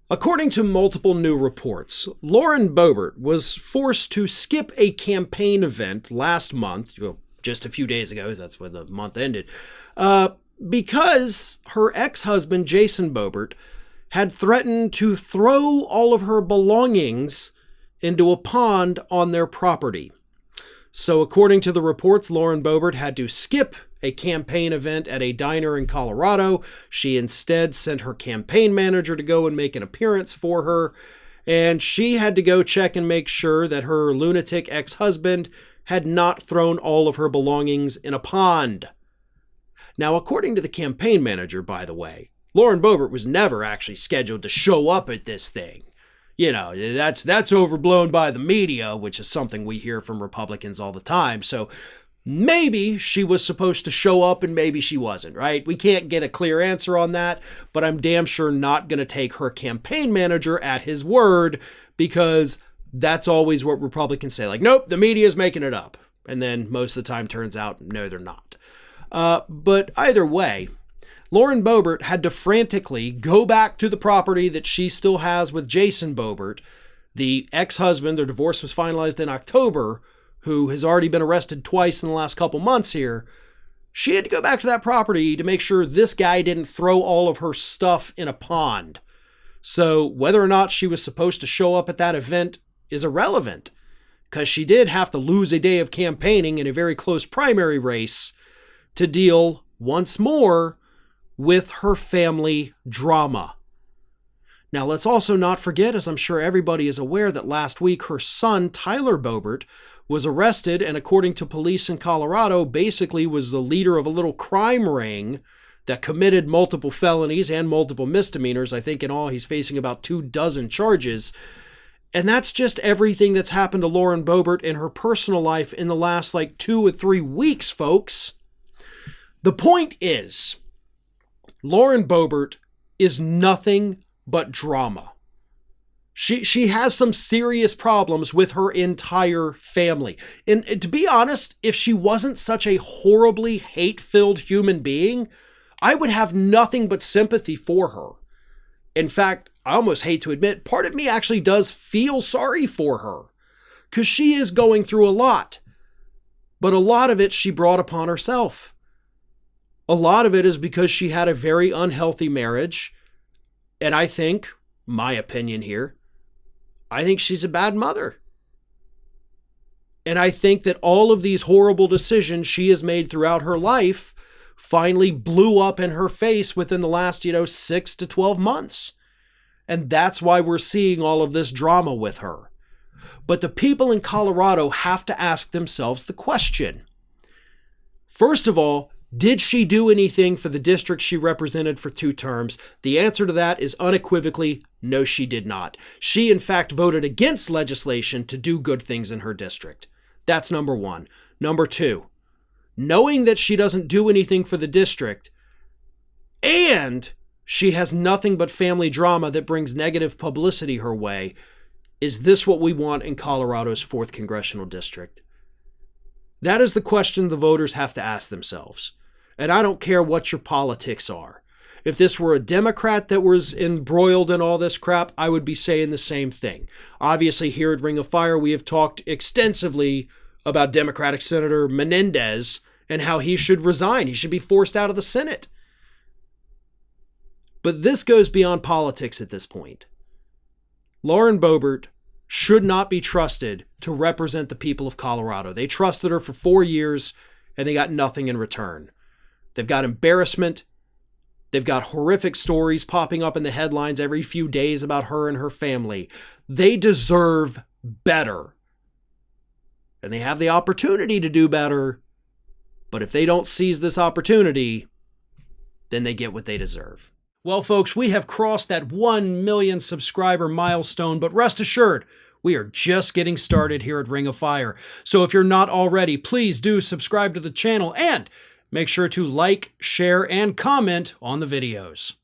According to multiple new reports, Lauren Boebert was forced to skip a campaign event last month, just a few days ago, that's when the month ended, because her ex-husband, Jason Boebert, had threatened to throw all of her belongings into a pond on their property. So according to the reports, Lauren Boebert had to skip a campaign event at a diner in Colorado. She instead sent her campaign manager to go and make an appearance for her, and she had to go check and make sure that her lunatic ex-husband had not thrown all of her belongings in a pond. Now, according to the campaign manager, by the way, Lauren Boebert was never actually scheduled to show up at this thing. You know, that's overblown by the media, which is something we hear from Republicans all the time. So maybe she was supposed to show up and maybe she wasn't, right? We can't get a clear answer on that, but I'm damn sure not going to take her campaign manager at his word, because that's always what Republicans say. Like, nope, the media is making it up. And then most of the time turns out, no, they're not. But either way, Lauren Boebert had to frantically go back to the property that she still has with Jason Boebert, the ex-husband. Their divorce was finalized in October, who has already been arrested twice in the last couple months here. She had to go back to that property to make sure this guy didn't throw all of her stuff in a pond. So whether or not she was supposed to show up at that event is irrelevant, because she did have to lose a day of campaigning in a very close primary race to deal once more with her family drama. Now, let's also not forget, as I'm sure everybody is aware, that last week her son, Tyler Boebert, was arrested and, according to police in Colorado, basically was the leader of a little crime ring that committed multiple felonies and multiple misdemeanors. I think in all he's facing about 24 charges. And that's just everything that's happened to Lauren Boebert in her personal life in the last 2 or 3 weeks, folks. The point is, Lauren Boebert is nothing but drama. She has some serious problems with her entire family. And to be honest, if she wasn't such a horribly hate-filled human being, I would have nothing but sympathy for her. In fact, I almost hate to admit, part of me actually does feel sorry for her, because she is going through a lot. But a lot of it she brought upon herself. A lot of it is because she had a very unhealthy marriage. And I think, my opinion here, I think she's a bad mother. And I think that all of these horrible decisions she has made throughout her life finally blew up in her face within the last, 6 to 12 months. And that's why we're seeing all of this drama with her. But the people in Colorado have to ask themselves the question. First of all, did she do anything for the district she represented for 2 terms? The answer to that is unequivocally no, she did not. She, in fact, voted against legislation to do good things in her district. That's number 1. Number 2, knowing that she doesn't do anything for the district and she has nothing but family drama that brings negative publicity her way, is this what we want in Colorado's 4th congressional district? That is the question the voters have to ask themselves. And I don't care what your politics are. If this were a Democrat that was embroiled in all this crap, I would be saying the same thing. Obviously, here at Ring of Fire, we have talked extensively about Democratic Senator Menendez and how he should resign. He should be forced out of the Senate. But this goes beyond politics at this point. Lauren Boebert should not be trusted to represent the people of Colorado. They trusted her for 4 years, and they got nothing in return. They've got embarrassment. They've got horrific stories popping up in the headlines every few days about her and her family. They deserve better. And they have the opportunity to do better. But if they don't seize this opportunity, then they get what they deserve. Well, folks, we have crossed that 1 million subscriber milestone, but rest assured, we are just getting started here at Ring of Fire. So if you're not already, please do subscribe to the channel and make sure to like, share, and comment on the videos.